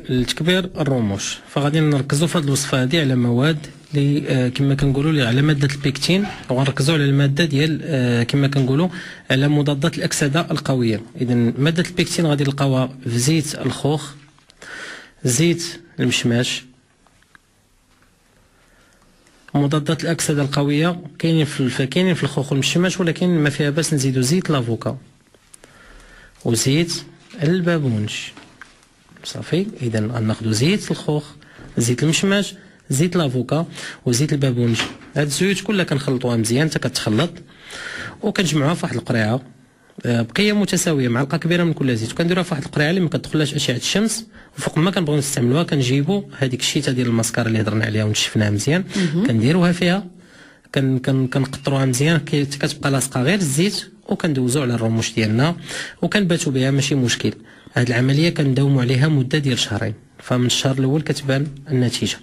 لتكبير الرموش، فغادي نركزوا في هذه الوصفه هذه على مواد اللي كما كنقولوا على ماده البيكتين، وغنركزوا على الماده ديال كما كنقولوا على مضادات الاكسده القويه. اذا ماده البيكتين غادي نلقاوها في زيت الخوخ، زيت المشماش. مضادات الاكسده القويه كاينين في الخوخ والمشماش، ولكن ما فيها باس نزيدوا زيت لافوكا وزيت البابونج. صافي. اذا غناخذوا زيت الخوخ، زيت المشماش، زيت لافوكا وزيت البابونج. هاد الزيوت كلها كنخلطوها مزيان حتى كتخلط، وكنجمعوها في واحد القريعه بقيه متساويه، معلقه كبيره من كل زيت، وكنديروها في واحد القريعه اللي ما كتدخلهاش اشعه الشمس. وفوق ما كنبغيو نستعملوها كنجيبوا هذيك الشيته ديال الماسكارا اللي هضرنا عليها ونشفناها مزيان، كنديروها فيها، كنقطروها مزيان كتبقى لاصقه غير الزيت، وكندوزو على الرموش ديالنا وكنباتوا بها ماشي مشكل. هاد العمليه كنداوموا عليها مده ديال شهرين، فمن الشهر الاول كتبان النتيجه.